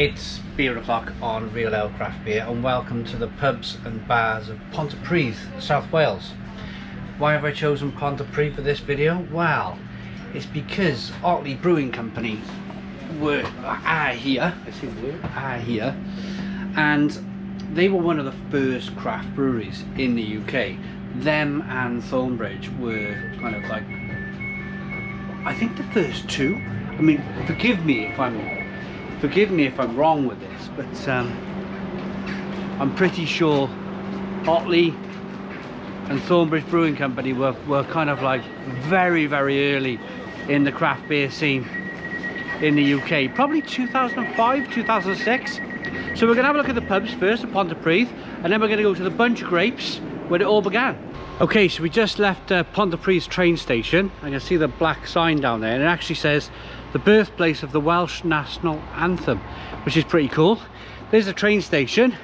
It's beer o'clock on Real Ale Craft Beer, and welcome to the pubs and bars of Pontypridd, South Wales. Why have I chosen Pontypridd for this video? Well, it's because Otley Brewing Company are here, and they were one of the first craft breweries in the UK. Them and Thornbridge were kind of like, I think, the first two. I mean, forgive me if I'm wrong with this, but I'm pretty sure Otley and Thornbridge Brewing Company were kind of like very early in the craft beer scene in the UK, probably 2005, 2006. So we're gonna have a look at the pubs first at Pontypridd, and then we're gonna go to the Bunch of Grapes where it all began. Okay, so we just left Pontypridd train station. I can see the black sign down there, and it actually says the birthplace of the Welsh national anthem, which is pretty cool. There's the train station.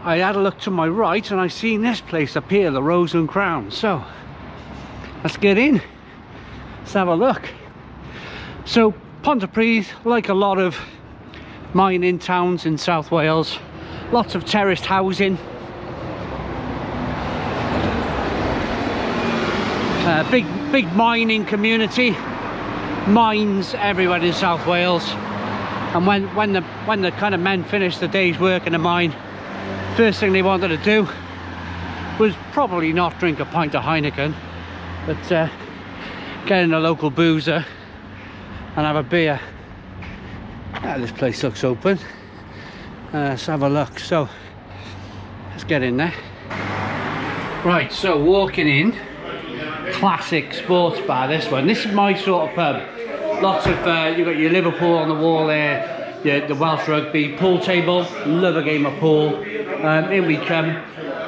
I had a look to my right and I seen this place up here, the Rose and Crown. So let's get in, let's have a look. So Pontypridd, like a lot of mining towns in South Wales, lots of terraced housing, big mining community, mines everywhere in South Wales. And when the kind of men finished the day's work in a mine, first thing they wanted to do was probably not drink a pint of Heineken, but get in a local boozer and have a beer. This place looks open. Let's have a look. So let's get in there. Right, so walking in, classic sports bar, this one. This is my sort of pub. Lots of you've got your Liverpool on the wall there, the Welsh rugby, pool table, love a game of pool. In we come,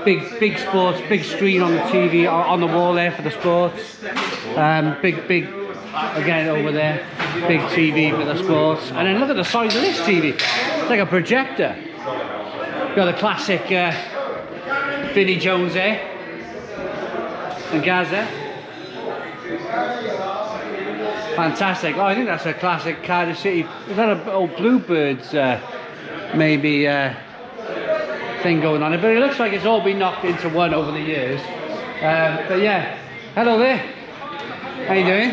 big sports, big screen on the TV on the wall there for the sports. Big again over there, big TV for the sports. And then look at the size of this TV, it's like a projector. Got the classic Vinnie Jones there and Gaza. Fantastic. Oh, I think that's a classic Cardiff City. Is that an old Bluebirds maybe thing going on? But it looks like it's all been knocked into one over the years. But yeah, hello there. How you doing?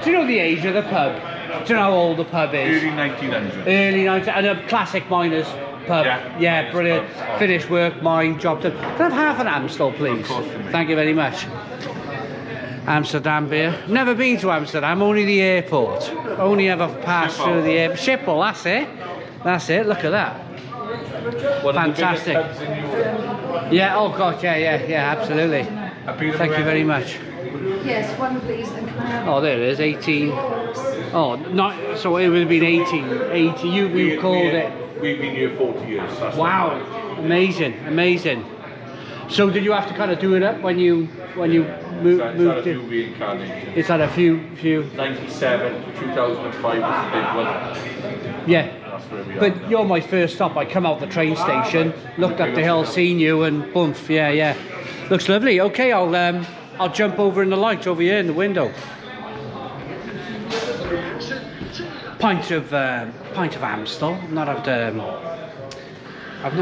Do you know the age of the pub? Do you know how old the pub is? Early 1900s. Early 1900s, and a classic miners pub. Yeah, brilliant. Finished work, mine, job done. Can I have half an Amstel, please? Of course. Thank you very much. Amsterdam beer. Never been to Amsterdam, only the airport. Only ever passed through the airport. Schiphol, that's it. That's it, look at that. Fantastic. Yeah, oh god, yeah, absolutely. Thank you very much. Yes, one please. And can I have Oh, there it is, 18. Oh, not, so it would have been 80. You called it. We've been here 40 years. That's Wow, amazing. So did you have to kind of do it up when you moved in? It's had a few. 97, 2005 was the big one. Yeah. That's where we are. But you're my first stop. I come out the train station, looked up the hill, seen you, and boom, yeah. Looks lovely. Okay, I'll jump over in the light over here in the window. Pint of Amstel. I've not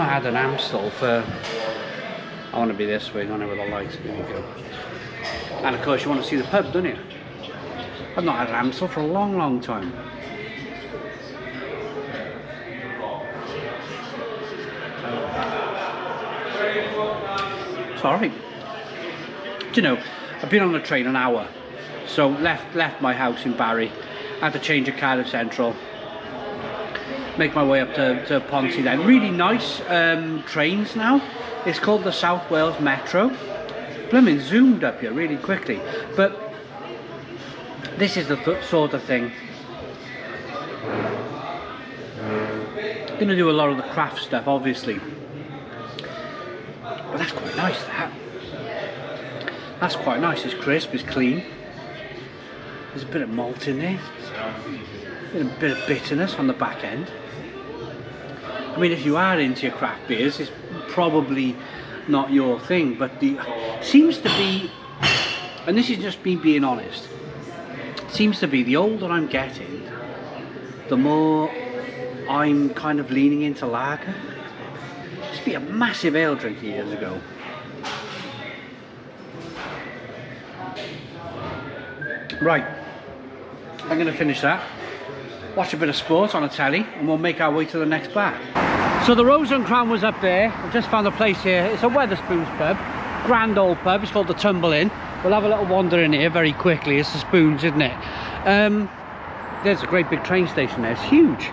had an Amstel for. I want to be this way, not over the lights. There we go. And of course, you want to see the pub, don't you? I've not had an Amstel for a long time. Sorry. Do you know, I've been on the train an hour, so left my house in Barry, had to change at Cardiff Central, make my way up to Ponty then. Really nice trains now. It's called the South Wales Metro. Blooming zoomed up here really quickly, but this is the sort of thing. I'm going to do a lot of the craft stuff, obviously. But that's quite nice, that. That's quite nice. It's crisp, it's clean. There's a bit of malt in there. A bit of bitterness on the back end. I mean, if you are into your craft beers, it's probably not your thing, but seems to be, and this is just me being honest, seems to be the older I'm getting, the more I'm kind of leaning into lager. Used to be a massive ale drinker years ago. Right, I'm going to finish that, watch a bit of sport on a telly, and we'll make our way to the next bar. So the Rose and Crown was up there. I've just found a place here. It's a Wetherspoons pub, grand old pub. It's called the Tumble Inn. We'll have a little wander in here very quickly. It's the Spoons, isn't it? There's a great big train station there. It's huge.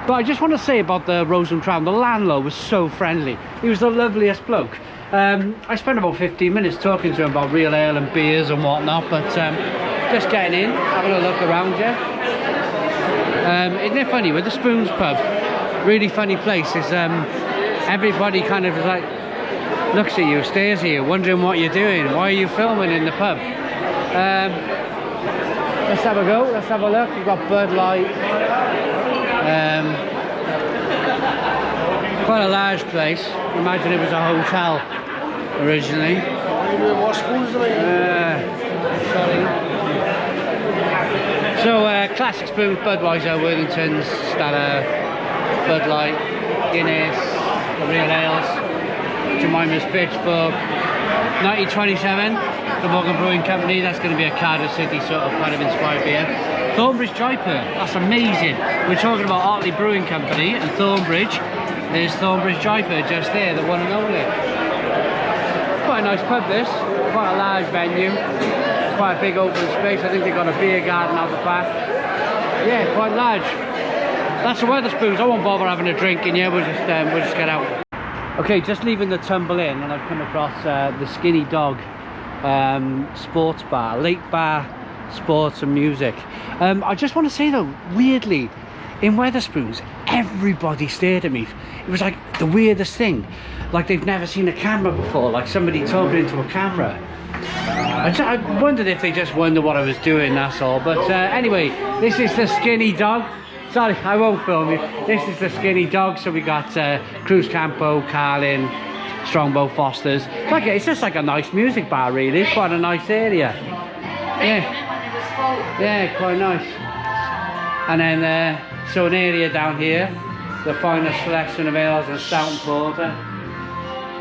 But I just want to say about the Rose and Crown, the landlord was so friendly. He was the loveliest bloke. I spent about 15 minutes talking to him about real ale and beers and whatnot, but just getting in, having a look around you. Isn't it funny with the Spoons pub? Really funny place. Is everybody kind of like looks at you, stares at you, wondering what you're doing. Why are you filming in the pub? Let's have a go. Let's have a look. We've got Bud Light. Quite a large place. Imagine it was a hotel originally. So classic Spoons, Budweiser, Worthingtons, Stella, Bud Light, Guinness, the real ales, Jemima's Pitchfork, 1927, the Morgan Brewing Company. That's going to be a Cardiff City sort of kind of inspired beer. Thornbridge Jaipur, that's amazing. We're talking about Otley Brewing Company and Thornbridge. There's Thornbridge Jaipur just there, the one and only. Quite a nice pub this, quite a large venue, quite a big open space. I think they've got a beer garden out the back. Yeah, quite large. That's the Wetherspoons. I won't bother having a drink in here, we'll just get out. Okay, just leaving the Tumble Inn and I've come across the Skinny Dog sports bar, late bar, sports and music. I just want to say though, weirdly, in Wetherspoons, everybody stared at me. It was like the weirdest thing. Like they've never seen a camera before, like somebody talking into a camera. I wondered if they just wondered what I was doing, that's all. But anyway, this is the Skinny Dog. Sorry, I won't film you. This is the Skinny Dog. So we got Cruz Campo, Carlin, Strongbow, Foster's. It's just like a nice music bar, really. It's quite a nice area. Yeah, yeah, quite nice. And then so an area down here, the finest selection of ales and stout and porter.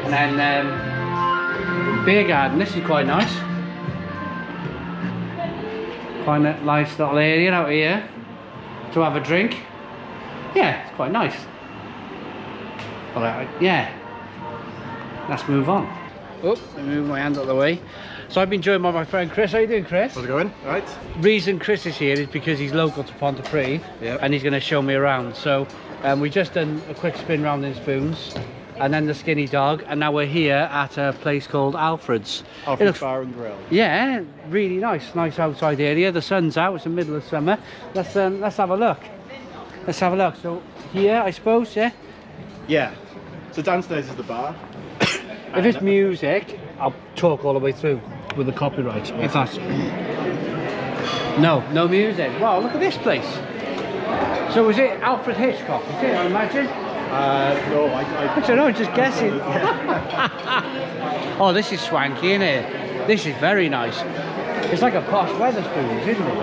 And then beer garden. This is quite nice. Quite a nice little area out here to have a drink. Yeah, it's quite nice. But yeah, let's move on. Oh, let me move my hand out of the way. So I've been joined by my friend Chris. How you doing, Chris? How's it going? All right. Reason Chris is here is because he's local to Pontypridd. Yep. And he's going to show me around. So we just done a quick spin round in Spoons and then the Skinny Dog, and now we're here at a place called Alfred's. Alfred Bar and Grill. Yeah, really nice outside area. The sun's out, it's the middle of summer. Let's have a look. Let's have a look. So here, I suppose, yeah? Yeah. So downstairs is the bar. If it's music, I'll talk all the way through with the copyright. If that's... No music. Wow, look at this place. So is it Alfred Hitchcock, is it, I imagine? No, I don't know, just guessing. Oh, this is swanky, isn't it? This is very nice. It's like a posh Wetherspoons, isn't it?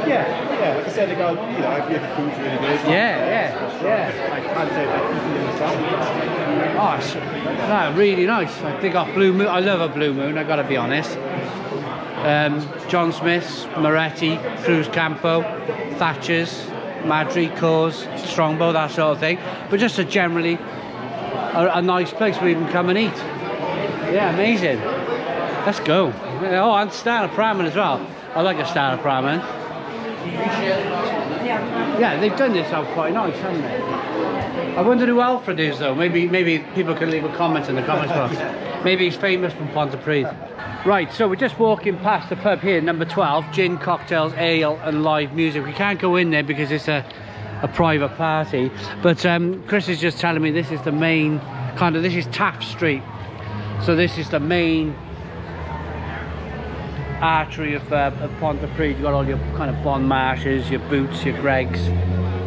Yeah. Like I said, they got, you know, the food's really good. Yeah. I can't say that in the Oh, it's really nice. They got Blue Moon. I love a Blue Moon, I gotta be honest. John Smith's, Moretti, Cruz Campo, Thatcher's, Madry, Coors, Strongbow, that sort of thing. But just a generally a nice place where you can come and eat. Yeah, amazing. Let's go. Oh, and Style Pramen as well. I like a Style Pramen. Yeah, they've done this out quite nice, haven't they? I wonder who Alfred is though. Maybe people can leave a comment in the comments box. Maybe he's famous from Pontypridd. Right, so we're just walking past the pub here, number 12, gin, cocktails, ale and live music. We can't go in there because it's a private party. But Chris is just telling me this is the main this is Taft Street. So this is the main artery of Pontypridd. You've got all your kind of Bon Marshes, your Boots, your Greggs,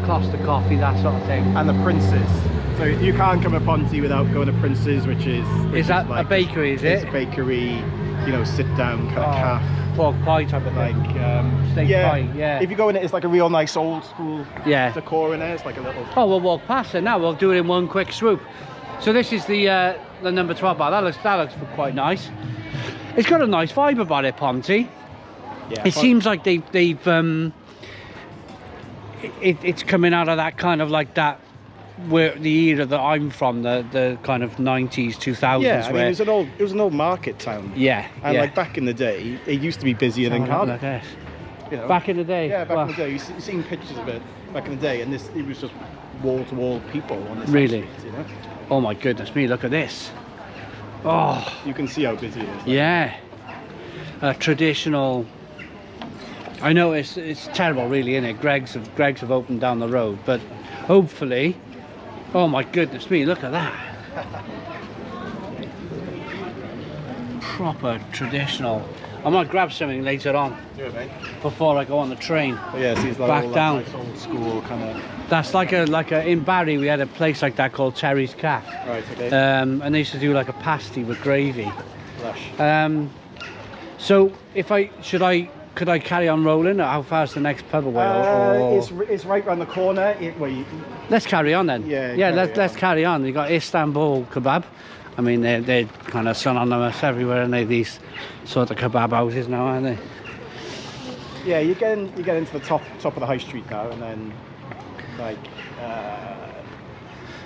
Costa Coffee, that sort of thing. And the Prince's. So you can't come to Ponty without going to Prince's, which is Is that like a bakery, is it? It's a bakery. you know, sit down kind of calf. Pork pie type of Like, thing. Steak pie, yeah. If you go in it, it's like a real nice old school Yeah. decor in there. It's like a little. Oh, we'll walk past it now. We'll do it in one quick swoop. So this is the number 12 bar. That looks quite nice. It's got a nice vibe about it, Ponty. Yeah. It seems like they've it's coming out of that kind of like that, where the era that I'm from, the kind of 90s, 2000s. Yeah, I mean, where, it was an old market town. yeah, And yeah. like back in the day, it used to be busier than Cardiff. Like this. You know? Back in the day. Yeah, back well, in the day, you've seen pictures of it back in the day, and it was just wall to wall people on this. Really? Street, you know? Oh my goodness me! Look at this. Oh. You can see how busy it is. Yeah, a traditional. I know it's terrible, really, isn't it? Greggs have opened down the road, but hopefully. Oh my goodness me! Look at that. Proper traditional. I might grab something later on Do it, mate. before I go on the train. But yeah, see, it's like Back all down. That nice old school kind of. That's like a in Barry we had a place like that called Terry's Caff. Right. Okay. And they used to do like a pasty with gravy. Flush. So could I carry on rolling, or how far's the next pub away? Or- It's right round the corner. Let's carry on then. Yeah, Let's carry on. You got Istanbul kebab. I mean, they're kind of synonymous everywhere, and they these sort of kebab houses now, aren't they? Yeah, you get into the top of the high street now, and then like.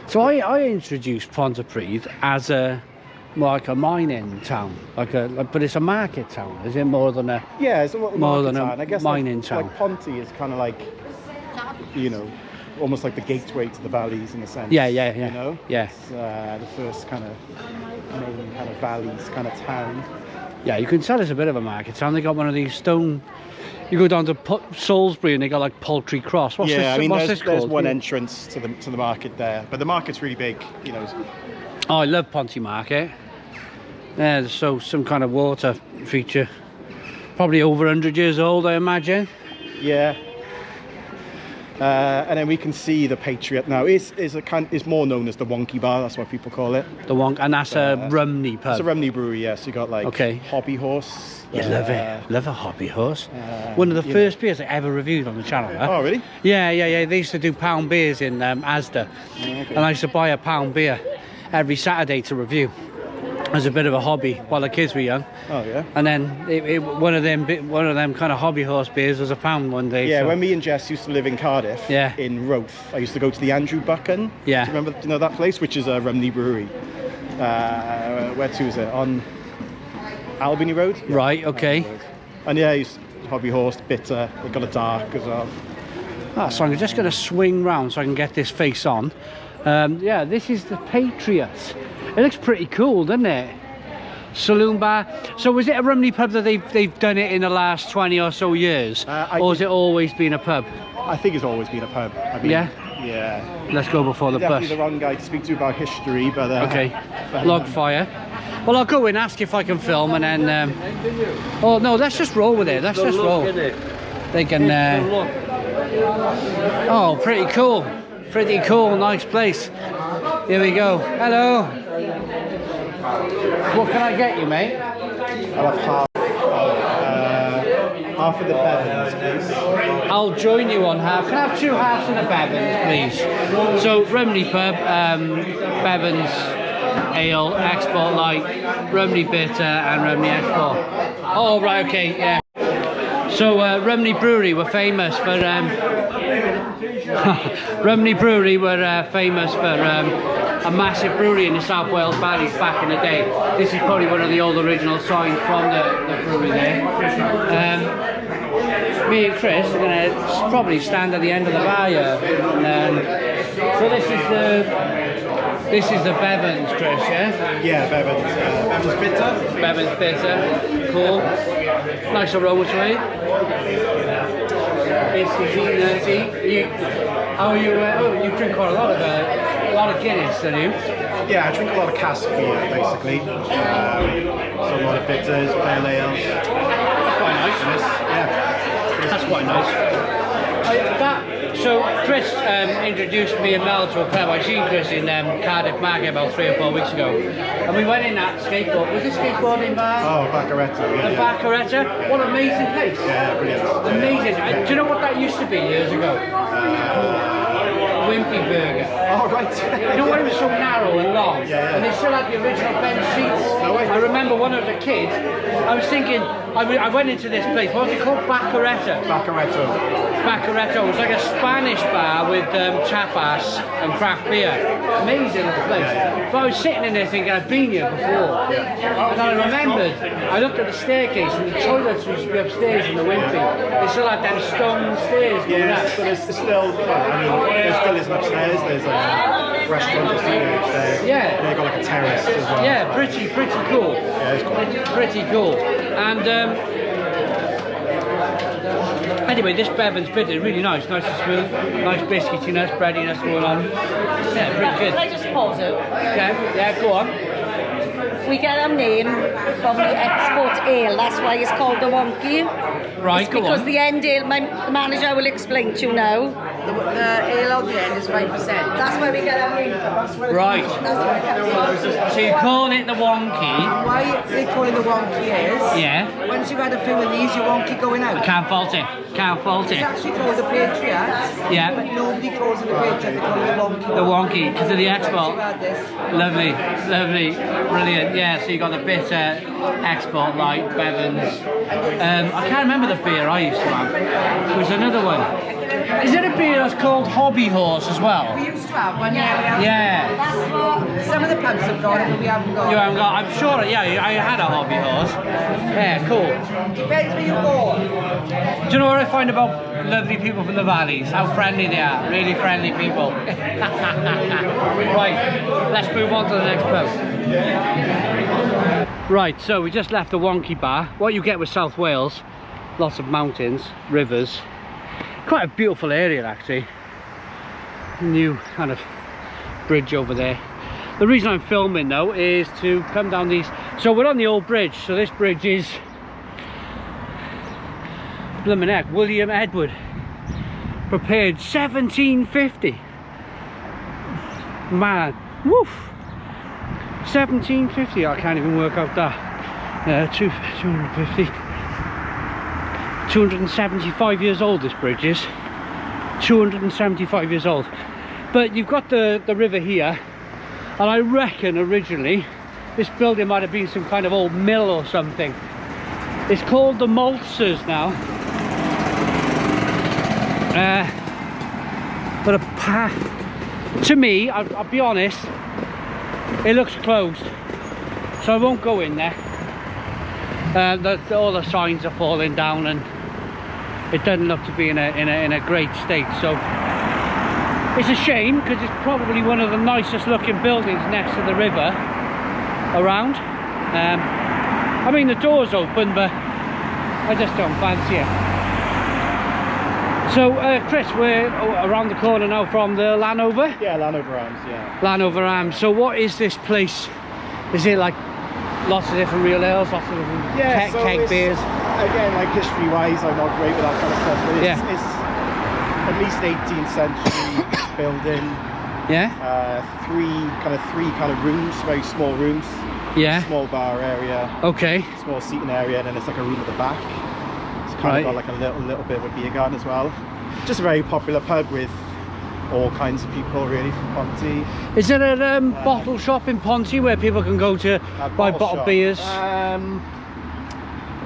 So I introduced Pontypridd as like a mining town, but it's a market town. Is it more than a? Yeah, it's a little More market than a town. I guess mining like, town. Like Ponty is kind of like, you know, almost like the gateway to the valleys in a sense. Yeah. You know. Yeah. It's the first kind of main kind of valleys kind of town. Yeah, you can tell it's a bit of a market town. They got one of these stone. You go down to Salisbury and they got like Poultry Cross. What's I mean, what's there's this called? one entrance to the market there, but the market's really big. You know. Oh, I love Ponty Market. Yeah, so some kind of water feature. Probably over 100 years old, I imagine. Yeah. And then we can see the Patriot now. It's more known as the Wonky Bar. That's what people call it. The one, and that's a Rhymney pub. It's a Rhymney brewery. Yes, you got like Okay. Hobby Horse. You love it. Love a hobby horse. One of the you first beers I ever reviewed on the channel. Huh? Oh, really? Yeah. They used to do pound beers in Asda, Okay. and I used to buy a pound beer every Saturday to review as a bit of a hobby while the kids were young. Oh, yeah. And then one of them kind of hobby horse beers was a pound one day. Yeah, so. when me and Jess used to live in Cardiff, Yeah. in Roath, I used to go to the Andrew Buchan. Yeah. Do you remember? Do you know that place, which is a Rhymney brewery? Where to is it? On Albany Road. Yeah, Right, okay. Albany Road. And yeah, he's Hobby Horse, bitter. They got a dark as well. So I'm just going to swing round so I can get this face on. Yeah, this is the Patriot. It looks pretty cool, doesn't it? Saloon bar. So was it a Rhymney pub that they've done it in the last 20 or so years? Or has it always been a pub? I think it's always been a pub. I mean, Yeah? Yeah. Let's go before the Definitely bus. the wrong guy to speak to about history, but Okay, log fire. Well, I'll go in, ask if I can film, and then... oh, no, let's just roll with it. Let's just roll. They can... oh, pretty cool. Pretty cool, nice place. Here we go. Hello. What can I get you, mate? I'll have half of the Bevins, please. I'll join you on half. Can I have 2 halves of the Bevins, please? So, Rhymney pub, Bevins, ale, export light, Rhymney bitter, and Rhymney export. Oh, right, okay, yeah. So, Rhymney Brewery were famous for... Rhymney Brewery were famous for a massive brewery in the South Wales Valleys back in the day. This is probably one of the old original signs from the brewery there. Me and Chris are going to probably stand at the end of the bar here. So this is the Bevins, Chris, yeah? Yeah, Bevins. Bevins bitter. Bevins bitter, cool. Nice aroma to it. How are you? You drink quite a lot of Guinness, don't you? Yeah, I drink a lot of cask beer, basically. So a lot of bitters, pale ales. Quite nice. Yeah. That's quite nice. So Chris introduced me and Mel to a pub. I seen Chris in Cardiff Market about 3 or 4 weeks ago, and we went in that skateboard. Was it skateboarding bar? Oh, Baccaretta, yeah. The Baccaretta. What an amazing place. Yeah, brilliant. Amazing. Do you know what that used to be years ago? Wimpy Burger. Oh, right. You know when it was so narrow and long, Yeah. and they still had the original bench seats. No way. I remember one of the kids. I was thinking, I went into this place. What was it called? Baccaretta. Baccaretto. Baccaretto. It was like a Spanish bar with tapas and craft beer. Amazing little place. Yeah. But I was sitting in there thinking I'd been here before. Yeah. And I remembered, I looked at the staircase and the toilets used to be upstairs in the Wimpy. They still had them stone stairs going Yeah, up. so there's still, there still is upstairs. There's a restaurant or something upstairs. Yeah. They've got like a terrace as well. Yeah, pretty cool. Yeah, it's cool. Pretty cool. And anyway, this Bevan's bit is really nice and smooth. Nice biscuitiness, breadiness going on. Yeah, pretty good. Can I just pause it? Okay, yeah, go on. We get our name from the export ale, that's why it's called the wonky. Right, It's go because on. the end ale, my manager will explain to you now. The ale on the end is 5%. That's where we get our name from. That's where Right. That's where we get our name. So you're calling it the wonky. Why they call it the wonky is, Yeah. once you've had a few of these, you won't keep going out. Can't fault it. Can't fault It's it. actually called the Patriot, Yeah. but nobody calls it the Patriot, they call it the wonky. The wonky, because of the Once export. you've had this. Lovely, lovely, brilliant. Yeah, so you got the bitter export light Bevans. I can't remember the beer I used to have. There was another one. Is it a beer that's called Hobby Horse as well? We used to have one, yeah. Yeah. That's what... Some of the pubs have got it, but we haven't got You it. haven't got, I'm sure, yeah, I had a Hobby Horse. Yeah, cool. Depends where you go. Do you know what I find about lovely people from the valleys? How friendly they are. Really friendly people. Right, let's move on to the next pub. Right, so we just left the Wonky Bar. What you get with South Wales, lots of mountains, rivers. Quite a beautiful area actually. New kind of bridge over there. The reason I'm filming though is to come down these. So we're on the old bridge. So this bridge is blimmin' heck, William Edward. Prepared 1750. Man, woof. 1750. I can't even work out that. 250. 275 years old this bridge is. 275 years old. But you've got the river here, and I reckon originally this building might have been some kind of old mill or something. It's called the Maltsters now. But to me, I'll be honest, it looks closed, so I won't go in there. All the signs are falling down and it doesn't look to be in a great state, so it's a shame because it's probably one of the nicest looking buildings next to the river around. I mean, the door's open, but I just don't fancy it. So Chris, we're around the corner now from the Llanover? Yeah, Llanover Arms, yeah. Llanover Arms. So what is this place? Is it like lots of different real ales, lots of different keg beers? Again, like history-wise, I'm not great with that kind of stuff, but it's at least 18th century building. Yeah. Three kind of rooms, very small rooms. Yeah. Small bar area. Okay. Small seating area, and then it's like a room at the back. It's kind of got like a little bit of a beer garden as well. Just a very popular pub with all kinds of people really from Ponty. Is there a bottle shop in Ponty where people can go to buy bottled beers?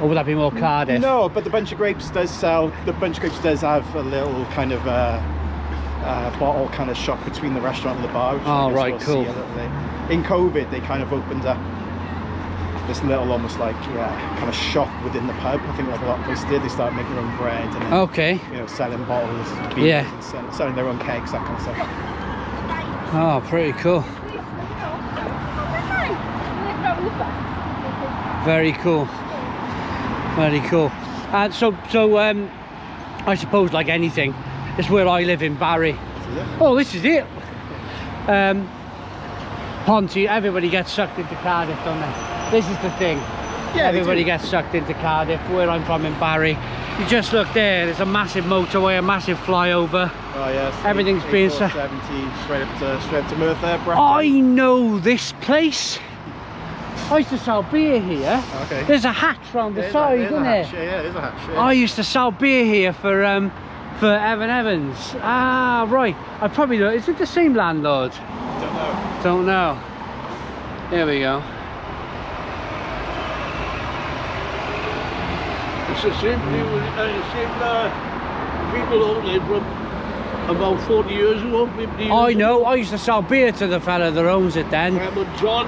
Or would that be more Cardiff? No, but the Bunch of Grapes does sell. The Bunch of Grapes does have a little kind of bottle kind of shop between the restaurant and the bar. Which Oh, right, cool. In COVID, they kind of opened up this little almost like kind of shop within the pub. I think like a lot of places did. They started making their own bread and then, okay. you know, selling bottles, beers, and selling their own kegs, that kind of stuff. Oh, pretty cool. Very cool. Very cool. And so I suppose like anything, it's where I live in Barry. Oh, this is it. Ponty, everybody gets sucked into Cardiff, don't they? This is the thing. Yeah, everybody gets sucked into Cardiff. Where I'm from in Barry, You just look there, there's a massive motorway, a massive flyover. Oh yes. Everything's being set. 70 straight up to Merth there. I know this place. I used to sell beer here. Okay. There's a hatch round the side, isn't there? Yeah, there's a hatch. Yeah. I used to sell beer here for Evan Evans. Ah, right. I probably know. Is it the same landlord? Don't know. There we go. It's the same people owned it from about 40 years ago, 50 years I know. ago. I used to sell beer to the fella that owns it then. But John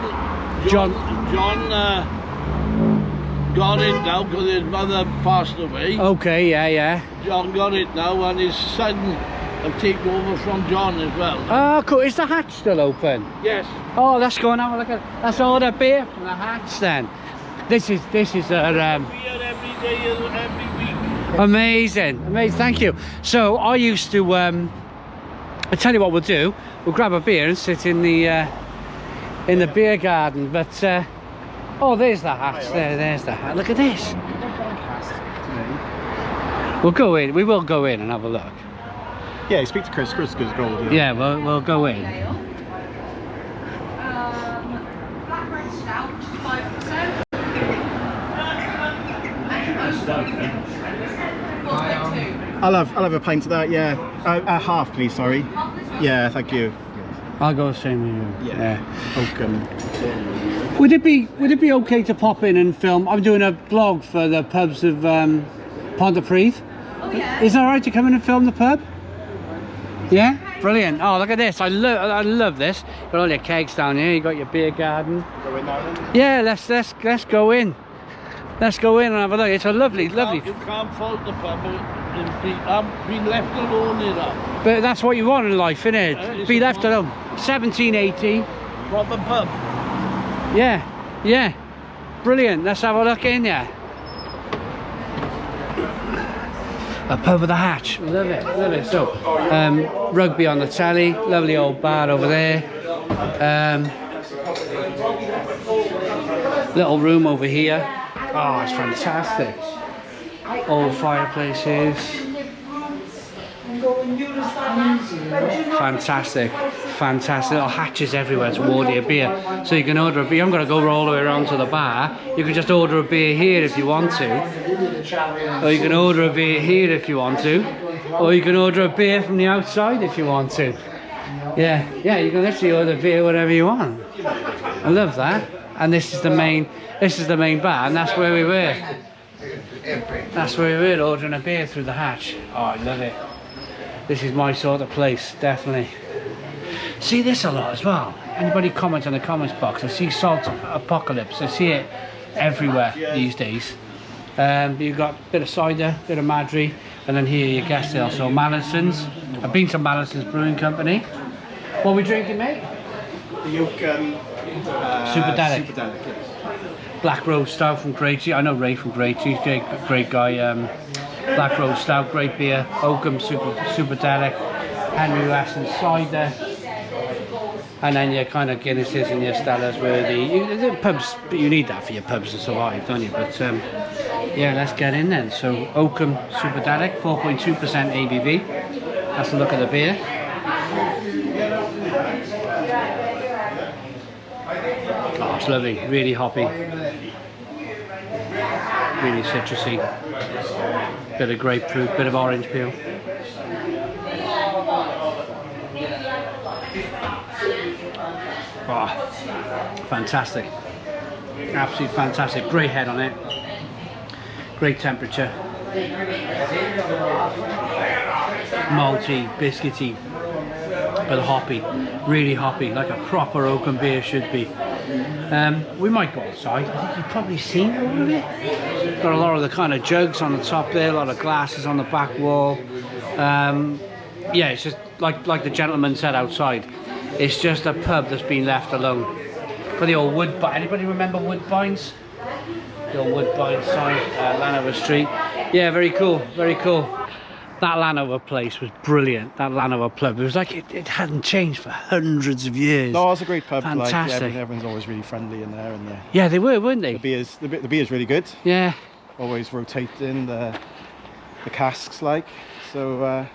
got it now because his mother passed away. Okay, yeah. John got it now, and his son have taken over from John as well. Oh, cool. Is the hatch still open? Yes. Oh, let's go and have a look at. That's all the beer from the hatch then. This is Beer every day, every week. amazing. Thank you. So I used to. I tell you what we'll do. We'll grab a beer and sit in the beer garden. But oh, there's the hatch. There's the hatch. Look at this. We'll go in. We will go in and have a look. Yeah, speak to Chris. Chris goes gold. Yeah, we'll go in. Blackburn Stout, 5%. I'll have a pint of that. Yeah, a half, please. Sorry. Yeah, thank you. I'll go the same with you. Yeah. Oakham. Would it be okay to pop in and film? I'm doing a vlog for the pubs of Pontypridd. Oh yeah. Is that alright to come in and film the pub? Yeah? Brilliant. Oh, look at this. I love this. Got all your kegs down here. You got your beer garden. Go in now then. Yeah, let's go in. Let's go in and have a look. It's a lovely. You can't fault the pub. I've been left alone in that. But that's what you want in life, innit? It's Be a left proper- alone. 1780. Proper pub. Yeah. Brilliant. Let's have a look in there. A pub with a hatch. Love it. So, rugby on the telly. Lovely old bar over there. Little room over here. Oh, it's fantastic. Old fireplaces. Fantastic. Little hatches everywhere to order your beer. So you can order a beer. I'm going to go all the way around to the bar. You can just order a beer here if you want to. Or you can order a beer here if you want to. Or you can order a beer from the outside if you want to. Yeah, you can literally order beer whatever you want. I love that. And this is the main bar, and that's where we were. That's where we were, ordering a beer through the hatch. Oh, I love it. This is my sort of place, definitely. See this a lot as well. Anybody comment in the comments box? I see Salt Apocalypse. I see it everywhere these days. You've got a bit of cider, a bit of Madry, and then here you guessed it also Maltsters. I've been to Maltsters Brewing Company. What are we drinking, mate? The Oakham. Super Delic. Super Delic, yes. Black Rose Stout from Great Cheese. I know Ray from Great Cheese, great guy. Black Rose Stout, great beer. Oakham Super Delic. Henry Weston cider. And then your kind of Guinnesses and your Stellas were the pubs. But you need that for your pubs to survive, don't you? But yeah, let's get in then. So Oakham Super Delic, 4.2% ABV. That's a look at the beer. Oh, it's lovely, really hoppy, really citrusy, bit of grapefruit, bit of orange peel. Oh, fantastic, absolutely fantastic, great head on it, great temperature, malty, biscuity, but hoppy, really hoppy, like a proper Oakham beer should be. We might go outside. I think you've probably seen all of it. Got a lot of the kind of jugs on the top there, a lot of glasses on the back wall. Yeah, it's just like the gentleman said outside. It's just a pub that's been left alone. For the old anybody remember Woodbines? The old Woodbine sign, Llanover Street. Yeah, very cool, very cool. That Llanover place was brilliant. That Llanover pub, it was like it hadn't changed for hundreds of years. No, it's a great pub. Fantastic. Like, everyone's always really friendly in there, and yeah, they were, weren't they? the beer's really good. Yeah. Always rotating. the casks like. So,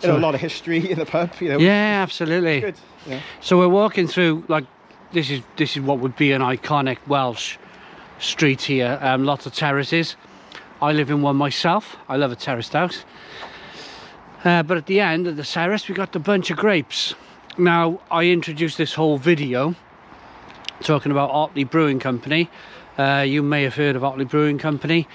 you know, a lot of history in the pub, you know. Yeah, absolutely. Good. Yeah. So we're walking through, like, this is what would be an iconic Welsh street here. Lots of terraces. I live in one myself. I love a terraced house. But at the end of the terrace, we got the bunch of grapes. Now, I introduced this whole video talking about Otley Brewing Company. You may have heard of Otley Brewing Company.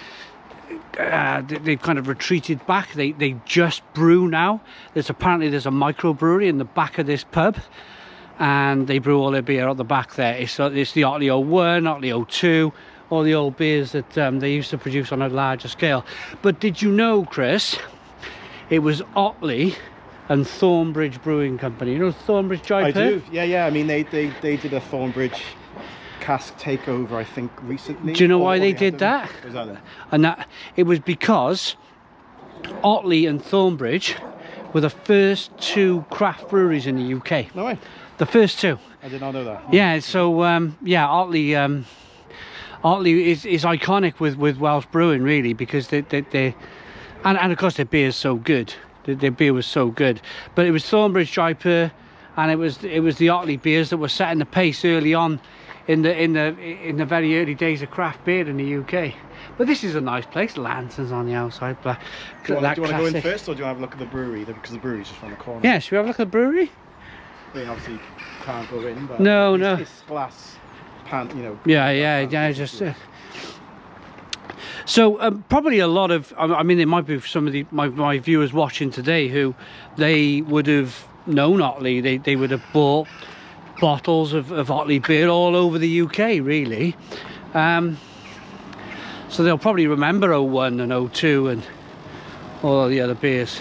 They've kind of retreated back. They just brew now. There's a microbrewery in the back of this pub, and they brew all their beer at the back there. It's the Otley 01, Otley 02, all the old beers that they used to produce on a larger scale. But did you know, Chris, it was Otley and Thornbridge Brewing Company? You know Thornbridge Jaipur? I do. Yeah. I mean, they did a Thornbridge cask takeover, I think, recently. Do you know why they did that? Was that it? And that it was because Otley and Thornbridge were the first two craft breweries in the UK. No way. The first two. I did not know that. Yeah. So Otley is iconic with Welsh brewing, really, because they and of course their beer is so good. Their beer was so good. But it was Thornbridge Jaipur, and it was the Otley beers that were setting the pace early on in the very early days of craft beer in the UK. But this is a nice place. Lanterns on the outside. Do you want to go in first, or do you want to have a look at the brewery? Because the brewery's just around the corner. Yeah, should we have a look at the brewery? They obviously can't go in, but no. It's glass pan, you know. Yeah. Just. So probably a lot of. I mean, there might be some of my viewers watching today who they would have known Otley. They would have bought bottles of Otley beer all over the UK, really. So they'll probably remember 01 and 02 and all the other beers.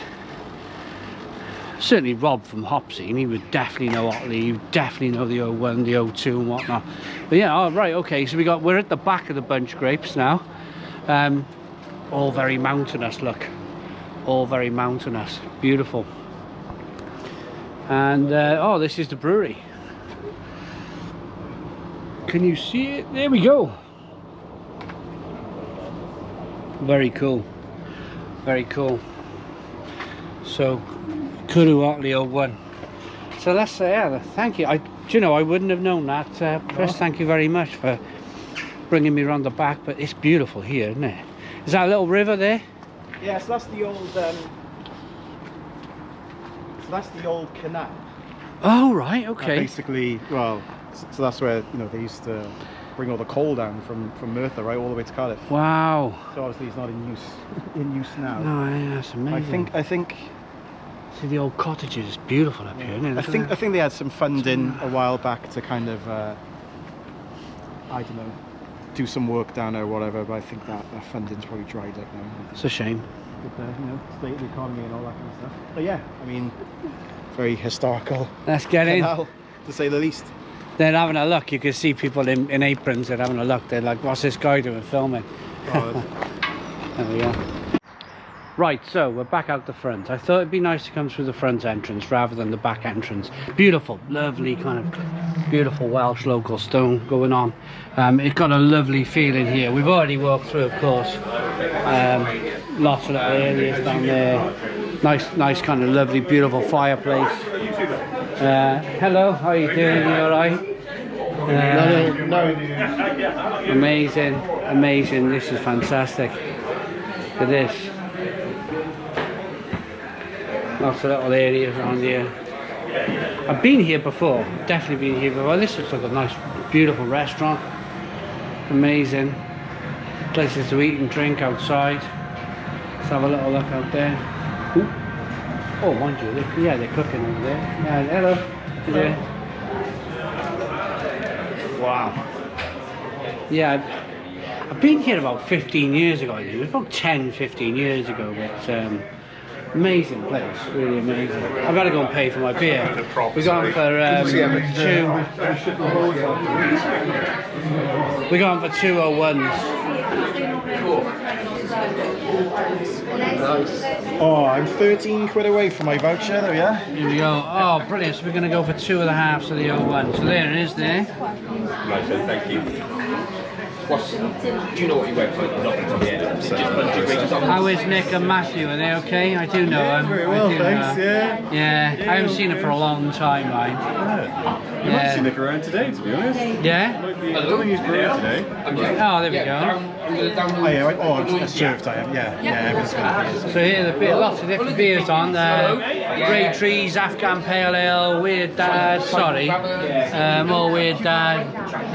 Certainly Rob from Hopsy, and he would definitely know Otley. He would definitely know the 01, the 02 and whatnot. But yeah, all right, okay. So we're at the back of the bunch grapes now. All very mountainous, look. All very mountainous. Beautiful. And this is the brewery. Can you see it? There we go. Very cool. Very cool. So, Cwrw Otley 01. So let's say, thank you. Do you know, I wouldn't have known that. Chris, thank you very much for bringing me around the back. But it's beautiful here, isn't it? Is that a little river there? Yeah, so that's the old canal. Oh, right, okay. Basically, well, so that's where, you know, they used to bring all the coal down from Merthyr, right, all the way to Cardiff. Wow. So obviously it's not in use now. No, yeah, that's amazing. I think. See the old cottages. It's beautiful up here, isn't it? I think they had some funding a while back to kind of, I don't know, do some work down there or whatever. But I think that funding's probably dried up now. It's a shame. With you know, state of the economy and all that kind of stuff. But yeah, I mean, very historical. Let's get in. Canal, to say the least. They're having a look. You can see people in aprons. They're having a look. They're like, "What's this guy doing filming?" There we are. Right, so we're back out the front. I thought it'd be nice to come through the front entrance rather than the back entrance. Beautiful, lovely, kind of beautiful Welsh local stone going on. It's got a lovely feeling here. We've already walked through, of course. Lots of little areas down there. Nice kind of lovely, beautiful fireplace. Hello, how are you doing? You all right? No. Amazing. This is fantastic. Look at this. Lots of little areas around here. I've been here before, definitely been here before. This looks like a nice, beautiful restaurant. Amazing. Places to eat and drink outside. Let's have a little look out there. Ooh. Oh, mind you, they're cooking over there. Yeah, hello. Hello. Wow. Yeah, I've been here about 15 years ago, I think. It was about 10, 15 years ago, but amazing place, really amazing. I've got to go and pay for my beer. We're going for 201s. Oh, I'm 13 quid away from my voucher, there we are. Here we go. Oh, brilliant. So we're going to go for 2.5 of the 01. So there it is there. Nice, thank you. Do you know what your website is? Nothing to the end. Just Pontypridd. How is Nick and Matthew? Are they okay? I do know them. Very well, I do know thanks. them. Yeah. Yeah, I haven't seen them for a long time, right? You might see Nick around today, to be honest. Yeah? I don't think he's brewing today. Oh, there we go. Oh yeah. Oh, it's served. I am. Yeah. Everything's got to be. So here's lots of different beers on. Grey Trees, Afghan Pale Ale, Weird Dad, more Weird Dad,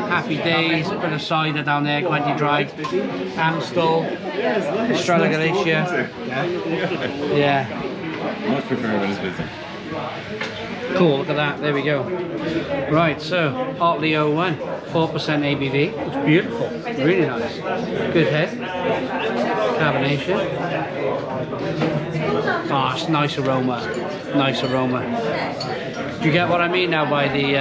Happy Days, bit of cider down there, quite dried, Amstel, Estrella Galicia. Yeah. Much prefer when it's busy. Cool, look at that, there we go. Right, so Otley 01, 4% ABV. It's beautiful, really nice. Good head, carbonation. Oh, it's nice aroma, nice aroma. Do you get what I mean now by the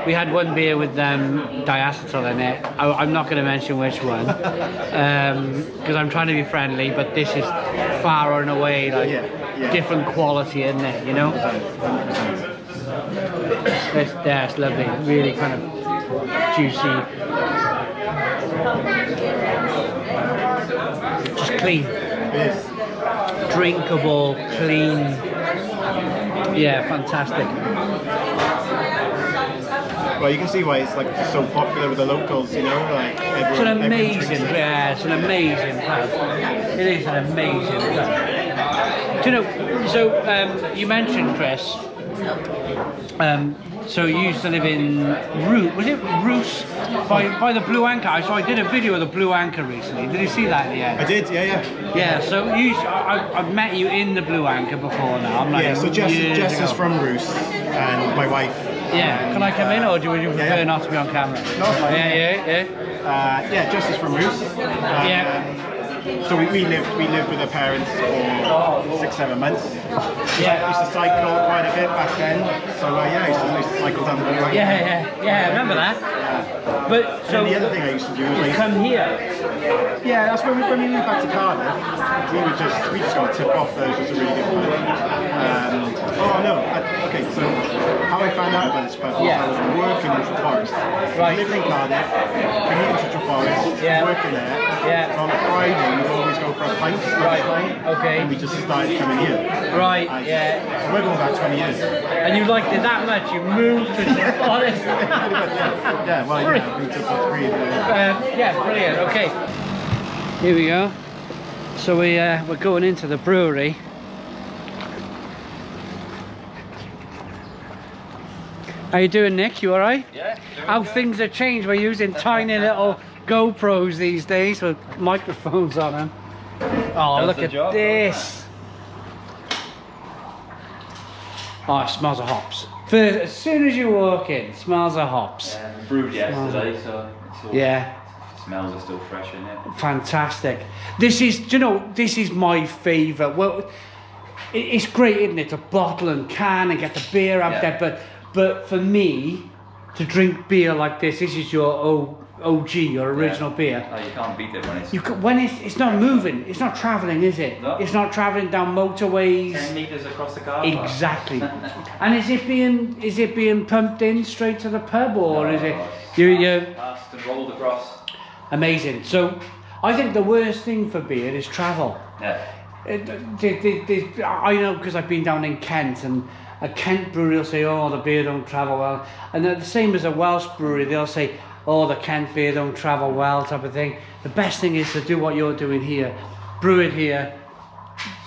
we had one beer with diacetyl in it. I'm not going to mention which one because I'm trying to be friendly, but this is far and away like different quality, isn't it? You know, it's lovely, really kind of juicy, just clean, drinkable, clean. Yeah, fantastic. Well, you can see why it's like so popular with the locals, you know, like it's an amazing, it's an amazing pub. It is an amazing pub. Do you know, so you mentioned, Chris, so you used to live in was it Roos by the Blue Anchor? So I did a video of the Blue Anchor recently. Did you see that in the end? I did, yeah. Yeah, so I've met you in the Blue Anchor before now. I'm like, yeah, so Jess is from Roos and my wife. Yeah, can I come in or would you prefer not to be on camera? No, it's fine. Yeah. Jess is from Roos. So we lived with our parents for 6-7 months. Yeah. I used to cycle quite a bit back then. So I used to cycle down the Blue Anchor. Yeah, I remember that. But so and the other thing I used to do was come here. Yeah, that's when we moved back to Cardiff. We just got a tip off there, which was a really good one. Okay, so how I found out about this pub was I was working in Treforest. Right. I lived in Cardiff, been into Treforest, working there. Yeah. So on a Friday we'd always go for a pint. Right. Okay. And we just started coming here. Right. So we're going back 20 years. And you liked it that much, you moved to Treforest. Moved to Pontypridd. Yeah, brilliant. Okay. Here we go. So we're going into the brewery. How you doing, Nick? You alright? Yeah. How things have changed. We're using tiny little GoPros these days with microphones on them. Oh, look at this. Oh, it smells of hops. As soon as you walk in, it smells of hops. Yeah, we brewed yesterday, so it's all, smells are still fresh in it. Fantastic. This is, do you know, this is my favourite. Well, it's great, isn't it, to bottle and can and get the beer out there, but for me, to drink beer like this is your OG, your original beer. Oh, you can't beat it when it's... It's not moving, it's not travelling, is it? No. It's not travelling down motorways. 10 metres across the car park. Exactly. And is it being pumped in straight to the pub, or is it you Passed and rolled across. Amazing. So I think the worst thing for beer is travel. Yeah. I know because I've been down in Kent, and a Kent brewery will say, oh, the beer don't travel well, and the same as a Welsh brewery, they'll say, oh, the Kent beer don't travel well, type of thing. The best thing is to do what you're doing here, brew it here,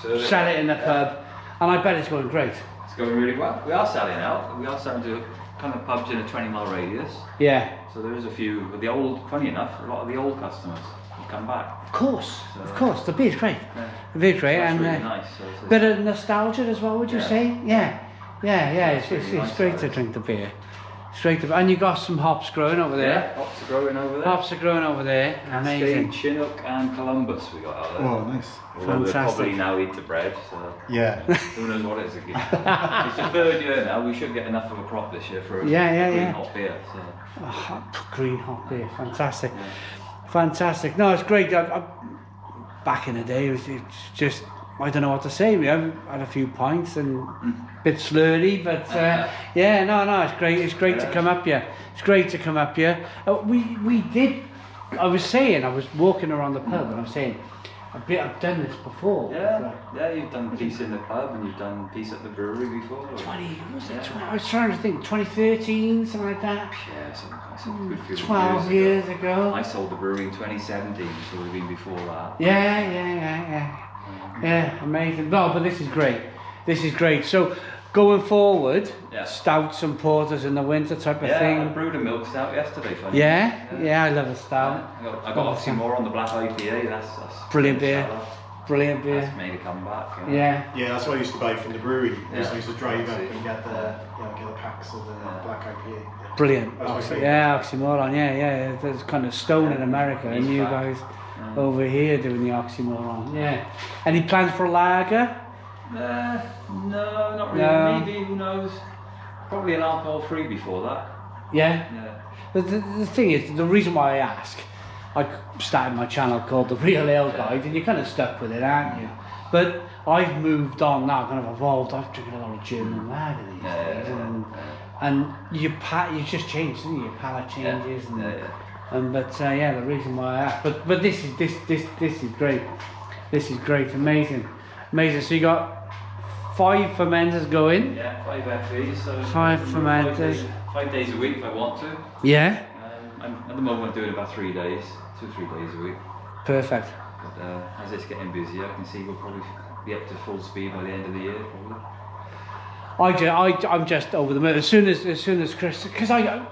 sell it in the pub, and I bet it's going great. It's going really well. We are selling out. We are selling to kind of pubs in a 20-mile radius. Yeah. So there is a few, but the old, funny enough, a lot of the old customers will come back. Of course, the beer's great. Yeah. The beer's great, That's and really nice. So bit of nostalgia as well, would you say? Yeah. It's nice great to drink the beer. And you got some hops growing over there. Yeah, hops are growing over there. Hops are growing over there. Amazing. Chinook and Columbus we got out there. Oh, nice. Although they Fantastic. probably now eat the bread, so Yeah. who knows what it is again. It's the third year now. We should get enough of a crop this year for a green hop beer. So. Oh, green hop beer, fantastic. Fantastic. No, it's great. Back in the day, it's just I don't know what to say. We have had a few pints and a bit slurry, but yeah, no, it's great. It's great to come up here. It's great to come up here. We did. I was saying, I was walking around the pub and I was saying, I've done this before. Yeah, you've done peace in the pub and you've done peace at the brewery before. 20, was it 20? I was trying to think, 2013, something like that. Yeah, some good few 12 years ago. I sold the brewery in 2017, so it would have been before that. Yeah, amazing. No, but this is great. This is great. So, going forward, stouts and porters in the winter type of thing. Yeah, I brewed a milk stout yesterday. Funny. Yeah, I love a stout. I got obviously more on the black IPA. That's brilliant beer. Brilliant beer. That's made a comeback. Yeah. Yeah, that's what I used to buy from the brewery. I used to drive up and get the packs of the black IPA. Brilliant. Oxymoron. Yeah. There's kind of stone in America, and you guys over here doing the oxymoron. Yeah. Any plans for a lager? No, not really. No. Maybe, who knows? Probably an alcohol-free before that. Yeah. But the thing is, the reason why I ask, I started my channel called The Real Ale Guide, and you're kind of stuck with it, aren't you? But I've moved on now, kind of evolved. I've drinking a lot of German lager these days, and your just changes, isn't it? Your palate changes, the reason why I ask. But this is great. This is great, amazing. So you got 5 fermenters going. Yeah, 5 FEs. So 5 fermenters. 5 days a week if I want to. Yeah. I'm at the moment doing about 3 days, 2-3 days a week. Perfect. But as it's getting busier, I can see we'll probably be up to full speed by the end of the year, probably. I'm just over the moon as soon as Chris, because I'm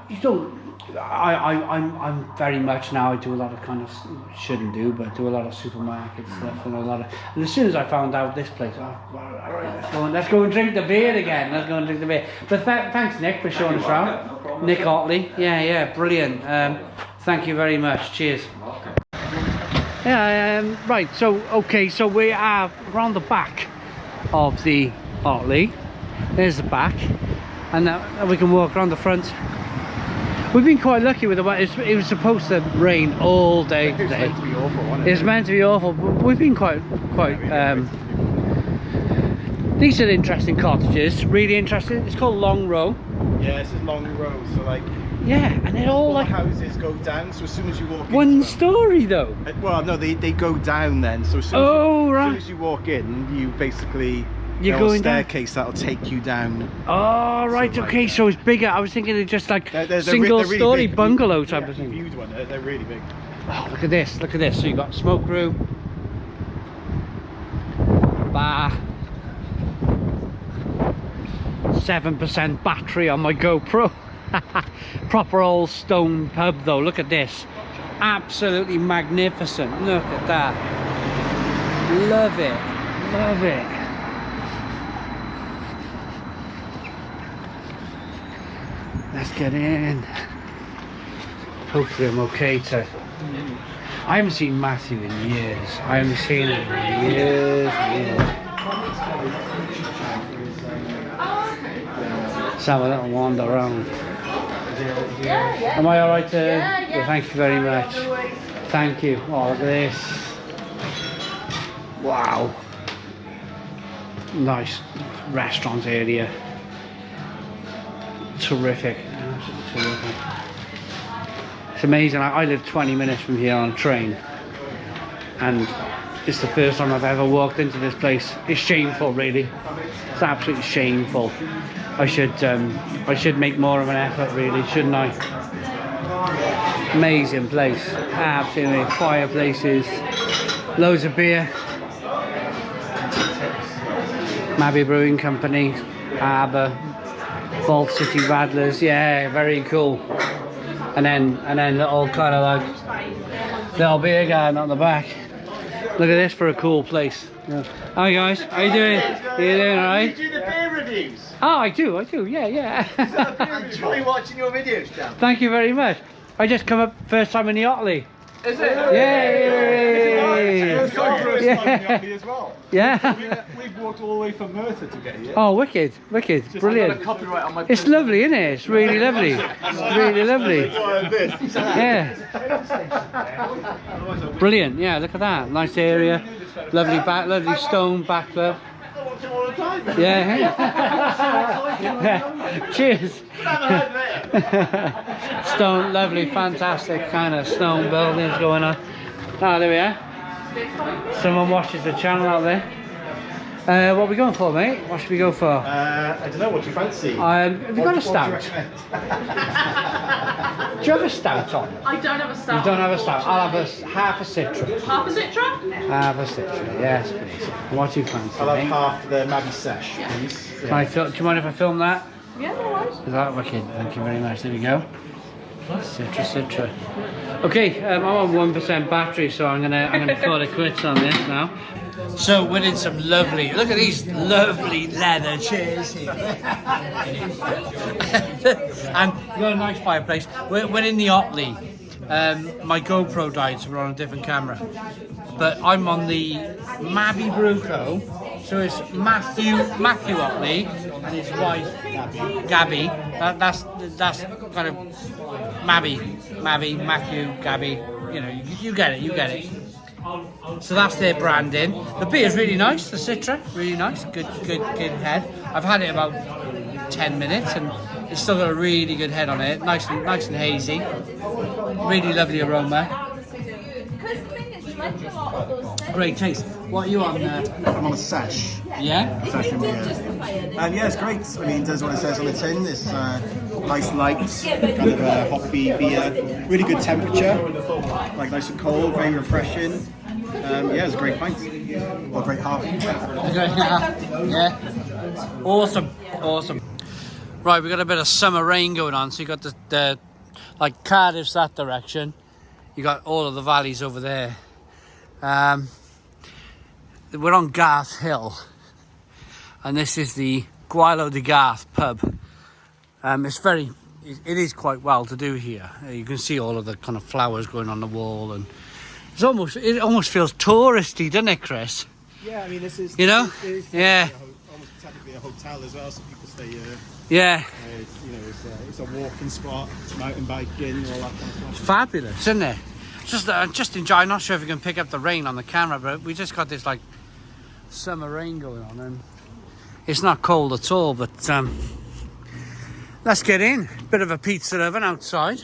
very much now. I do a lot of kind of shouldn't do, but I do a lot of supermarket stuff and and as soon as I found out this place, let's go and drink the beer again. But thanks Nick for showing us around. No problem. Nick Otley, yeah, brilliant. Thank you very much. Cheers. Welcome. Right. So we are around the back of the Otley. There's the back, and now we can walk around the front. We've been quite lucky with the weather. It was supposed to rain all day today. It was meant to be awful, wasn't it? It's meant to be awful, but we've been quite these are interesting cottages, really interesting. It's called Long Row. Yeah, this is Long Row, so like... Yeah, and they're all like... the houses go down, so as soon as you walk in... One story though? Well, no, they go down then, so as soon as you walk in, you basically... You're there's going a staircase that'll take you down. Oh, right, So, okay, so it's bigger. I was thinking it's just like they're single really story big. bungalow type of thing. Viewed one, they're really big. Oh, look at this, So you got smoke room, bar, 7% battery on my GoPro. Proper old stone pub though, look at this. Absolutely magnificent, look at that. Love it. Let's get in. Hopefully I'm okay to... I haven't seen Matthew in years. I haven't seen him in years. Let's have a little wander around. Am I alright to... Yeah. Thank you very much. Thank you. Oh, look at this. Wow. Nice restaurant area. Terrific. Absolutely terrific. It's amazing. I live 20 minutes from here on a train, and it's the first time I've ever walked into this place. It's shameful, really. It's absolutely shameful. I should make more of an effort, really, shouldn't I? Amazing place. Absolutely. Fireplaces, loads of beer. Mabby Brewing Company, Arbor, Vault City Radlers, yeah, very cool. And then little kind of like little beer garden on the back. Look at this for a cool place. Yeah. Hi guys, how you doing? Are you doing alright? Do you do the beer reviews? Oh, I do, yeah. I enjoy watching your videos, Jam. Thank you very much. I just come up first time in the Otley. Is it? Yay! First time in the Otley as well. Yeah. We've walked all the way from Merthyr to get here. Oh, wicked, wicked, brilliant. Copyright on my It's lovely, isn't it? It's really lovely. Really lovely. Yeah. Brilliant. Yeah, look at that. Nice area. Lovely lovely stone back club. Yeah. Yeah. Cheers. Stone, lovely, fantastic kind of stone buildings going on. Ah, there we are. Someone watches the channel out there. What are we going for, mate? What should we go for? I don't know, what do you fancy? Have you got a stout? Do you have a stout on? I don't have a stout. You don't have a stout? I'll have half a Citra. Half a Citra? Half a Citra, yes please. What do you fancy, I'll have mate? half the Maddie Sesh, please. Can I do you mind if I film that? Yeah, no worries. Is that wicked? Thank you very much. There we go. Citra. Okay, I'm on 1% battery, so I'm gonna call it quits on this now. So we're in some lovely. Look at these lovely leather chairs here, and you got a nice fireplace. We're in the Otley. My GoPro died, so we're on a different camera. But I'm on the Mabby Brew Co. So it's Matthew Otley and his wife Gabby. That's kind of Matthew, Gabby. You know, you get it. So that's their branding. The beer's really nice. The Citra, really nice. Good head. I've had it about 10 minutes and it's still got a really good head on it. Nice and hazy. Really lovely aroma. Great taste. What are you on? I'm on a Sesh. Yeah? Session beer. Yeah, it's great. I mean, it does what it says on the tin. It's nice light, kind of a hoppy beer. Really good temperature, like nice and cold, very refreshing. Yeah, it's a great pint. Or a great half. Yeah. Awesome. Right, we got a bit of summer rain going on. So you got the like Cardiff's that direction. You got all of the valleys over there. We're on Garth Hill, and this is the Gwaelod-y-Garth pub. It is quite well to do here. You can see all of the kind of flowers going on the wall, and it almost feels touristy, doesn't it, Chris? Yeah, I mean, this is, you know, almost technically a hotel as well, so people stay here. Yeah. It's a walking spot, mountain biking, all that kind of stuff. It's fabulous, isn't it? Just enjoy. I'm not sure if you can pick up the rain on the camera, but we just got this like summer rain going on, and it's not cold at all. But let's get in. Bit of a pizza oven outside.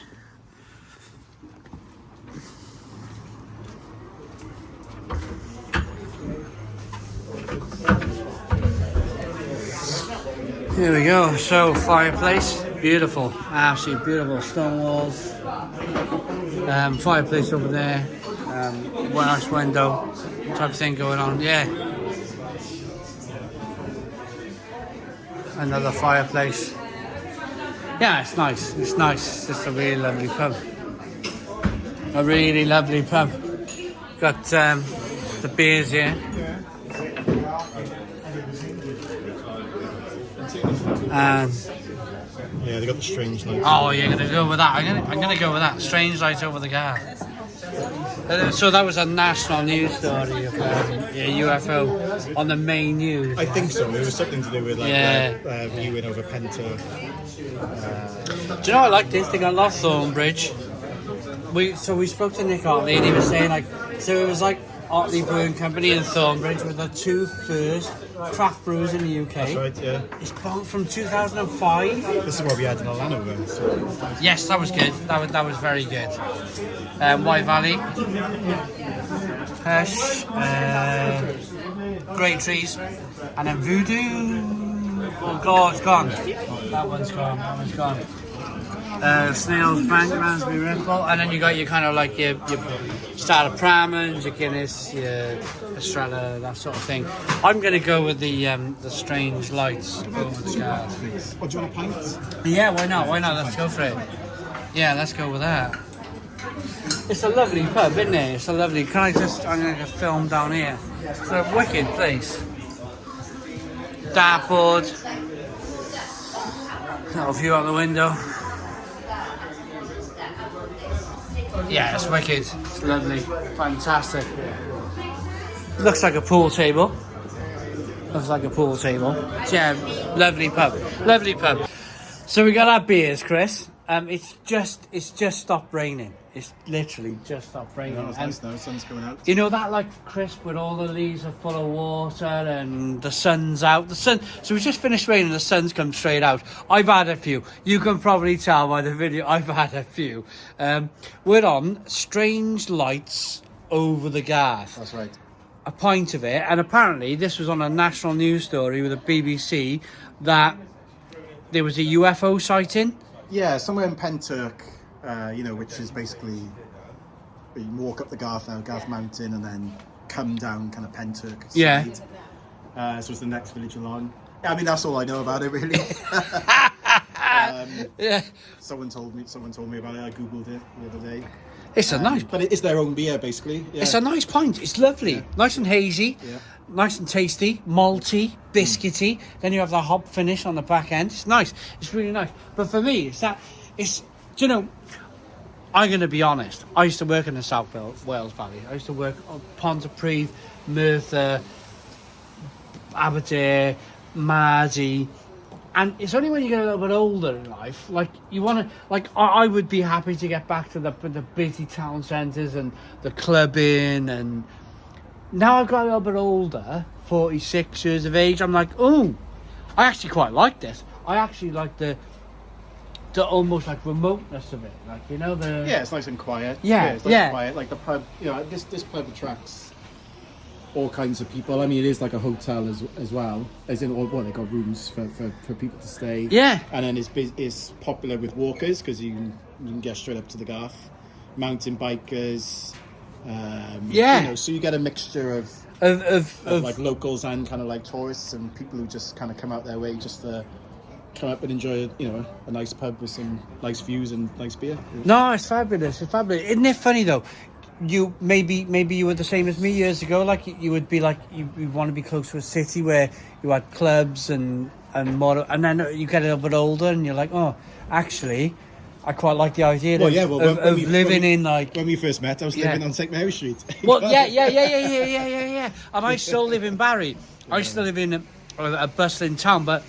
Here we go. So fireplace, beautiful, absolutely beautiful. Stone walls. Fireplace over there, nice window type of thing going on. Yeah, another fireplace. Yeah, it's nice. It's just a really lovely pub. Got the beers here. And yeah, they got the strange lights. Oh, you're gonna go with that. I'm gonna go with that. Strange lights over the Garth. So that was a national news story of a UFO on the main news. I think so. It was something to do with like viewing over Penta. Do you know I like this? They got lost Thornbridge. We spoke to Nick Otley and he was saying like, so it was like Otley Brewing Company and Thornbridge were the two first craft brews in the UK. That's right, yeah. It's from 2005. This is what we had in Llanover. So. Yes, that was good. That was very good. White Valley, Hush, Great Trees, and then Voodoo. Oh God, it's gone. That one's gone. Snails, Bank, Raspberry Ripple, and then you got your kind of like your starter Pramons, your Guinness, your Estrella, that sort of thing. I'm going to go with the strange lights over the Garth. Oh, do you want a pint? Yeah, why not? Let's go for it. Yeah, let's go with that. It's a lovely pub, isn't it? It's a lovely. I'm going to film down here. It's a wicked place. Dartboard. Little view out the window. Yeah, it's wicked. It's lovely. Fantastic. Looks like a pool table. Looks like a pool table. Yeah, lovely pub. Lovely pub. So we got our beers, Chris. It's just stopped raining. It's literally just stopped raining. No, it's nice now. The sun's coming out. You know that like crisp when all the leaves are full of water and the sun's out. So we just finished raining. The sun's come straight out. I've had a few. You can probably tell by the video. I've had a few. We're on Strange Lights Over the Garth. That's right. A pint of it, and apparently this was on a national news story with the BBC that there was a UFO sighting. Yeah, somewhere in Penturk, which is basically you walk up the Garth Mountain, and then come down kind of Penturk side. Yeah. So it's the next village along. Yeah, I mean that's all I know about it really. Yeah. Someone told me about it. I googled it the other day. It's a nice, but it's their own beer basically. Yeah. It's a nice pint. It's lovely, Yeah. nice and hazy, Yeah. nice and tasty, malty, biscuity. Then you have the hop finish on the back end. It's nice. It's really nice. But for me, do you know? I'm going to be honest. I used to work in the South Wales Valley. I used to work on Pontypridd, Merthyr, Aberdare, Mardy. And it's only when you get a little bit older in life, like you want to, like I would be happy to get back to the busy town centres and the clubbing. And now I've got a little bit older, 46 years of age. I'm like, oh, I actually quite like this. I actually like the almost like remoteness of it, like Yeah, it's nice and quiet. Yeah, it's nice and quiet. Like the pub, this pub attracts all kinds of people. I mean, it is like a hotel as well. As in, they got rooms for people to stay. Yeah. And then it's popular with walkers because you can get straight up to the Garth. Mountain bikers. So you get a mixture of like locals and kind of like tourists and people who just kind of come out their way just to come up and enjoy a nice pub with some nice views and nice beer. No, it's fabulous. It's fabulous. Isn't it funny though? You maybe you were the same as me years ago. Like you would be like you want to be close to a city where you had clubs and more, and then you get a little bit older and you're like, oh, actually, I quite like the idea of living in like. When we first met, I was living on St Mary Street. Well, yeah. And I still live in Barry. I still live in a bustling town, but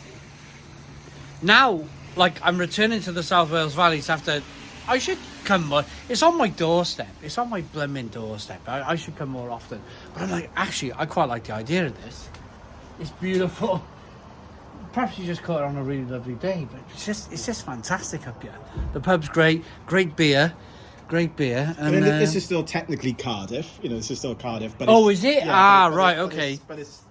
now, like, I'm returning to the South Wales Valleys after. I should come more. It's on my doorstep. It's on my blooming doorstep. I should come more often. But I'm like, actually, I quite like the idea of this. It's beautiful. Perhaps you just caught it on a really lovely day, but it's just fantastic up here. The pub's great beer. And I mean, this is still technically Cardiff. This is still Cardiff. But is it? Right, okay. But it's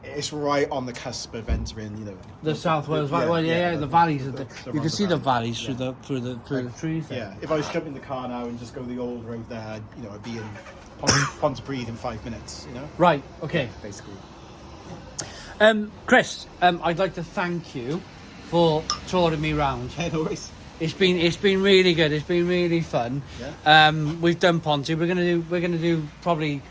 it's right on the cusp of entering, the South Wales Valley. Well, the valleys. You can see the valleys through the trees. Yeah, if I was jumping in the car now and just go the old road there, I'd be in Pontypridd in 5 minutes. Right. Okay. Basically. Chris, I'd like to thank you for touring me round. Yeah, no worries. It's been really good. It's been really fun. Yeah. We've done Ponty. We're gonna do probably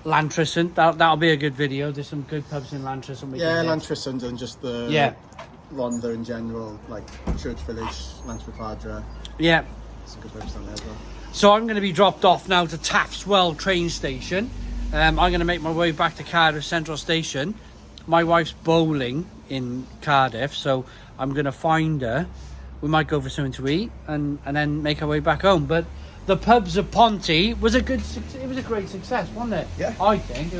Llantrisant. That'll be a good video. There's some good pubs in Llantrisant. Llantrisant and just the Rhondda in general, like Church Village, Llantrisant. Yeah. Some good pubs down there as well. So I'm going to be dropped off now to Taftswell train station. I'm going to make my way back to Cardiff Central Station. My wife's bowling in Cardiff, so I'm going to find her. We might go for something to eat and then make our way back home. But the Pubs of Ponty was a great success, wasn't it? Yeah. I think it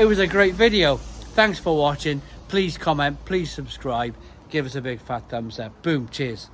was a great video. Thanks for watching. Please comment, please subscribe, give us a big fat thumbs up. Boom, cheers.